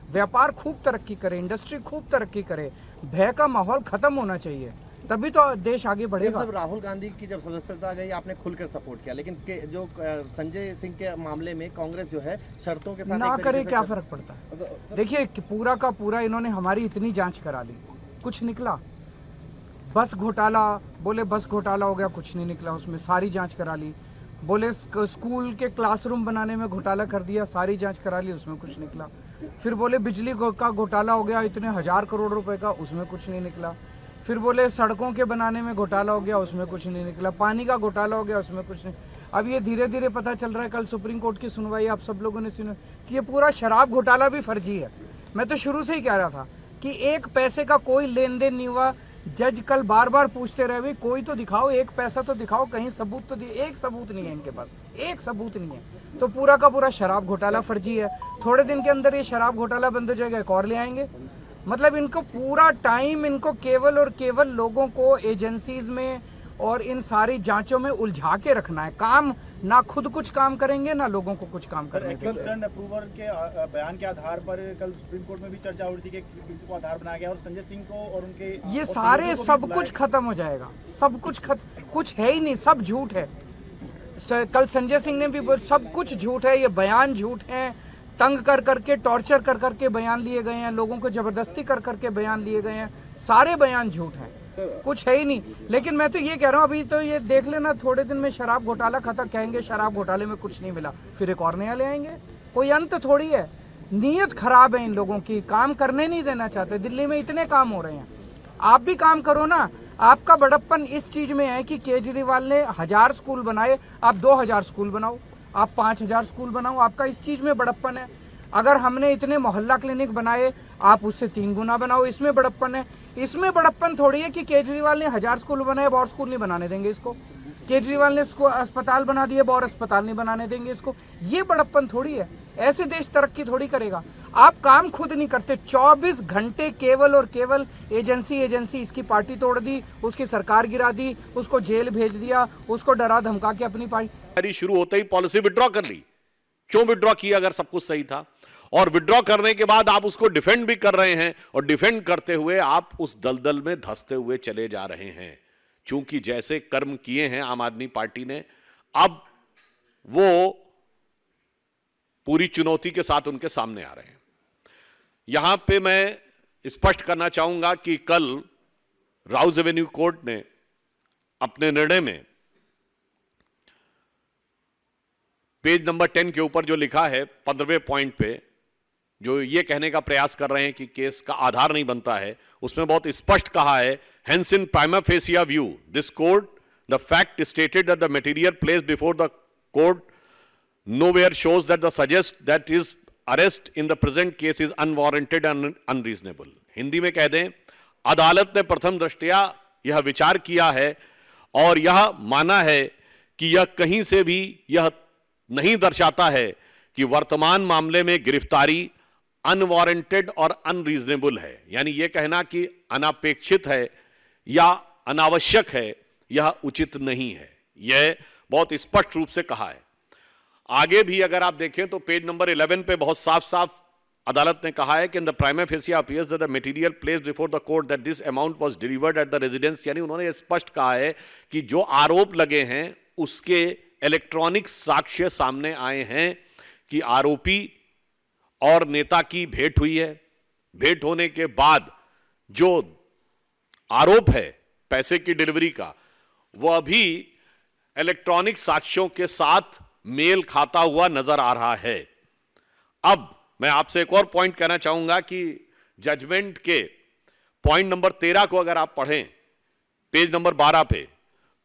व्यापार खूब तरक्की करे, इंडस्ट्री खूब तरक्की करे, भय का माहौल खत्म होना चाहिए, तभी तो देश आगे बढ़ेगा। राहुल गांधी की जब सदस्यता गई आपने खुलकर सपोर्ट किया, लेकिन जो संजय सिंह के मामले में कांग्रेस जो है शर्तों के साथ ना करे क्या फर्क पड़ता है। देखिए पूरा का पूरा इन्होंने हमारी इतनी जांच करा ली, कुछ निकला। बस घोटाला बोले, बस घोटाला हो गया, कुछ नहीं निकला उसमें, सारी जांच करा ली। बोले स्कूल के क्लासरूम बनाने में घोटाला कर दिया, सारी जांच करा ली, उसमें कुछ निकला। फिर बोले बिजली का घोटाला हो गया, इतने 1000 करोड़ रुपए का, उसमें कुछ नहीं निकला। फिर बोले सड़कों के बनाने में घोटाला हो गया, उसमें कुछ नहीं निकला। पानी का घोटाला हो गया, उसमें कुछ नहीं। अब ये धीरे धीरे पता चल रहा है, कल सुप्रीम कोर्ट की सुनवाई आप सब लोगों ने सुनी कि ये पूरा शराब घोटाला भी फर्जी है। मैं तो शुरू से ही कह रहा था कि एक पैसे का कोई लेन देन नहीं हुआ। जज कल बार बार पूछते रहे, भाई कोई तो दिखाओ, एक पैसा तो दिखाओ, कहीं सबूत तो दिए। एक सबूत नहीं है इनके पास, एक सबूत नहीं है। तो पूरा का पूरा शराब घोटाला फर्जी है। थोड़े दिन के अंदर ये शराब घोटाला बंद हो जाएगा, एक और ले आएंगे। मतलब इनको पूरा टाइम, इनको केवल और केवल लोगों को एजेंसीज में और इन सारी जांचों में उलझा के रखना है। काम ना खुद कुछ काम करेंगे, ना लोगों को कुछ काम करने के अप्रूवर के बयान के आधार पर कल सुप्रीम कोर्ट में भी चर्चा हो रही थी कि इसको आधार बनाया गया और संजय सिंह को और उनके ये सारे सब कुछ खत्म हो जाएगा। सब कुछ कुछ है ही नहीं, सब झूठ है। कल संजय सिंह ने भी सब कुछ झूठ है, ये बयान झूठ है। तंग कर करके, टॉर्चर कर करके बयान लिए गए हैं, लोगों को जबरदस्ती कर करके बयान लिए गए हैं, सारे बयान झूठ हैं, कुछ है ही नहीं। लेकिन मैं तो ये कह रहा हूँ, अभी तो ये देख लेना, थोड़े दिन में शराब घोटाला खत्म, कहेंगे शराब घोटाले में कुछ नहीं मिला, फिर एक और नया ले आएंगे। कोई अंत थोड़ी है। नीयत खराब है इन लोगों की, काम करने नहीं देना चाहते। दिल्ली में इतने काम हो रहे हैं, आप भी काम करो ना। आपका बड़प्पन इस चीज में है कि केजरीवाल ने 1000 स्कूल बनाए, आप 2000 स्कूल बनाओ, आप 5000 स्कूल बनाओ, आपका इस चीज में बड़प्पन है। अगर हमने इतने मोहल्ला क्लिनिक बनाए, आप उससे 3 गुना बनाओ, इसमें बड़प्पन है। इसमें बड़प्पन थोड़ी है कि केजरीवाल ने 1000 स्कूल बनाए, अब और स्कूल नहीं बनाने देंगे इसको। केजरीवाल ने इसको अस्पताल बना दिए, अब और अस्पताल नहीं बनाने देंगे इसको। ये बड़प्पन थोड़ी है। ऐसे देश तरक्की थोड़ी करेगा। आप काम खुद नहीं करते, 24 घंटे केवल और केवल एजेंसी इसकी पार्टी तोड़ दी, उसकी सरकार गिरा दी, उसको जेल भेज दिया, उसको डरा धमका के अपनी पार्टी शुरू होते ही पॉलिसी विड्रॉ कर ली। क्यों विड्रॉ किया अगर सब कुछ सही था? और विड्रॉ करने के बाद आप उसको डिफेंड भी कर रहे हैं, और डिफेंड करते हुए आप उस दलदल में धंसते हुए चले जा रहे हैं। क्योंकि जैसे कर्म किए हैं आम आदमी पार्टी ने, अब वो पूरी चुनौती के साथ उनके सामने आ रहे हैं। यहां पे मैं स्पष्ट करना चाहूंगा कि कल राउज एवेन्यू कोर्ट ने अपने निर्णय में पेज नंबर 10 के ऊपर जो लिखा है 15वें पॉइंट पे, जो ये कहने का प्रयास कर रहे हैं कि केस का आधार नहीं बनता है, उसमें बहुत स्पष्ट कहा है, hence in prima fascia view this court the fact stated that the material placed before the court nowhere shows that the suggest that his arrest in the present case is unwarranted and unreasonable. Hindi में कह दें, अदालत ने प्रथम दृष्टया यह विचार किया है और यह माना है कि यह कहीं से भी यह नहीं दर्शाता है कि वर्तमान मामले में गिरफ्तारी अनवारंटेड और अनरीजनेबल है। यानी यह कहना कि अनापेक्षित है या अनावश्यक है, यह उचित नहीं है। यह बहुत स्पष्ट रूप से कहा है। आगे भी अगर आप देखें तो पेज नंबर 11 पे बहुत साफ साफ अदालत ने कहा है कि in the prima fascia appears that the material placed before the court that this amount was delivered at the residence. यानी उन्होंने स्पष्ट कहा है कि जो आरोप लगे हैं उसके इलेक्ट्रॉनिक साक्ष्य सामने आए हैं कि आरोपी और नेता की भेंट हुई है। भेंट होने के बाद जो आरोप है पैसे की डिलीवरी का, वह भी इलेक्ट्रॉनिक साक्ष्यों के साथ मेल खाता हुआ नजर आ रहा है। अब मैं आपसे एक और पॉइंट कहना चाहूंगा कि जजमेंट के पॉइंट नंबर 13 को अगर आप पढ़ें पेज नंबर 12 पे,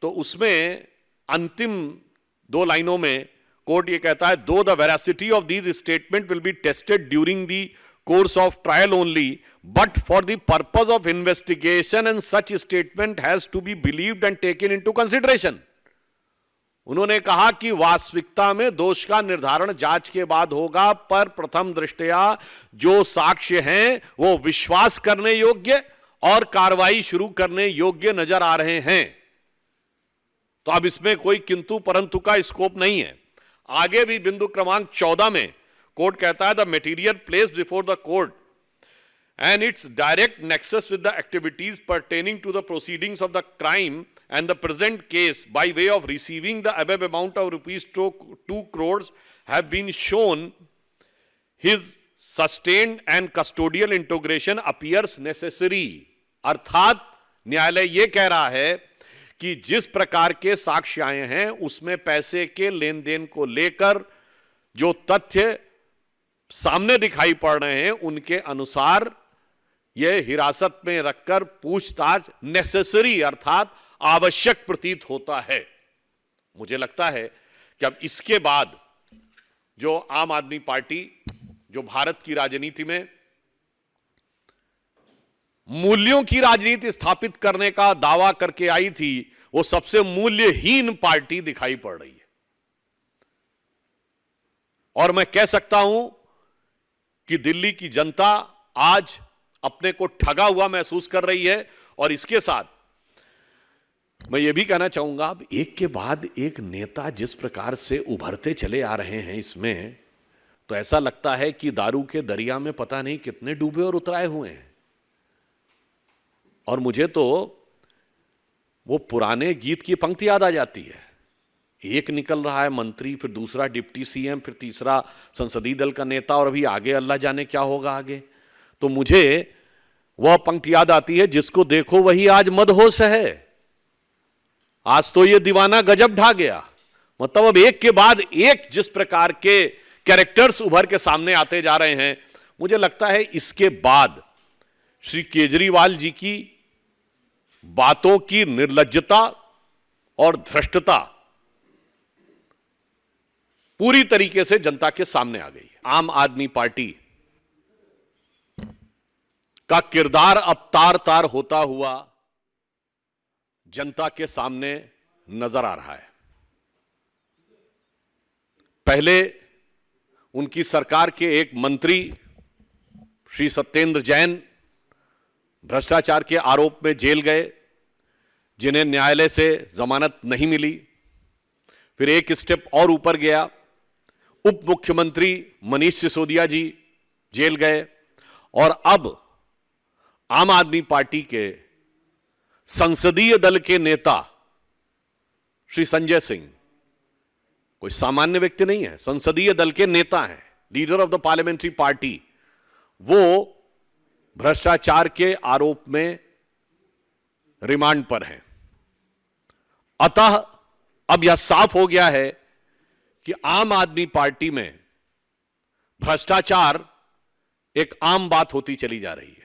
तो उसमें अंतिम 2 लाइनों में कोर्ट ये कहता है, though the veracity of these statement will be tested during the course of trial only but for the purpose of investigation and such statement has to be believed and taken into consideration. उन्होंने कहा कि वास्तविकता में दोष का निर्धारण जांच के बाद होगा, पर प्रथम दृष्टया जो साक्ष्य हैं वो विश्वास करने योग्य और कार्रवाई शुरू करने योग्य नजर आ रहे हैं। तो अब इसमें कोई किंतु परंतु का स्कोप नहीं है। आगे भी बिंदु क्रमांक 14 में कोर्ट कहता है the material placed before the court and its direct nexus with the activities pertaining to the proceedings of the crime and the present case by way of receiving the above amount of rupees 2 crores have been shown, his sustained and custodial integration appears necessary. अर्थात न्यायालय यह कह रहा है कि जिस प्रकार के साक्ष्य आए हैं उसमें पैसे के लेन देन को लेकर जो तथ्य सामने दिखाई पड़ रहे हैं उनके अनुसार यह हिरासत में रखकर पूछताछ नेसेसरी अर्थात आवश्यक प्रतीत होता है। मुझे लगता है कि अब इसके बाद जो आम आदमी पार्टी जो भारत की राजनीति में मूल्यों की राजनीति स्थापित करने का दावा करके आई थी, वो सबसे मूल्यहीन पार्टी दिखाई पड़ रही है। और मैं कह सकता हूं कि दिल्ली की जनता आज अपने को ठगा हुआ महसूस कर रही है। और इसके साथ मैं यह भी कहना चाहूंगा, अब एक के बाद एक नेता जिस प्रकार से उभरते चले आ रहे हैं इसमें, तो ऐसा लगता है कि दारू के दरिया में पता नहीं कितने डूबे और उतराए हुए हैं। और मुझे तो वो पुराने गीत की पंक्ति याद आ जाती है, एक निकल रहा है मंत्री, फिर दूसरा डिप्टी सीएम, फिर तीसरा संसदीय दल का नेता, और अभी आगे अल्लाह जाने क्या होगा आगे। तो मुझे वह पंक्ति याद आती है, जिसको देखो वही आज मदहोश है, आज तो ये दीवाना गजब ढा गया। मतलब अब एक के बाद एक जिस प्रकार के कैरेक्टर्स उभर के सामने आते जा रहे हैं, मुझे लगता है इसके बाद श्री केजरीवाल जी की बातों की निर्लज्जता और धृष्टता पूरी तरीके से जनता के सामने आ गई है। आम आदमी पार्टी का किरदार अब तार तार होता हुआ जनता के सामने नजर आ रहा है। पहले उनकी सरकार के एक मंत्री श्री सत्येंद्र जैन भ्रष्टाचार के आरोप में जेल गए, जिन्हें न्यायालय से जमानत नहीं मिली। फिर एक स्टेप और ऊपर गया, उप मुख्यमंत्री मनीष सिसोदिया जी जेल गए। और अब आम आदमी पार्टी के संसदीय दल के नेता श्री संजय सिंह, कोई सामान्य व्यक्ति नहीं है, संसदीय दल के नेता हैं, leader of the parliamentary party, वो भ्रष्टाचार के आरोप में रिमांड पर हैं। अतः अब यह साफ हो गया है कि आम आदमी पार्टी में भ्रष्टाचार एक आम बात होती चली जा रही है।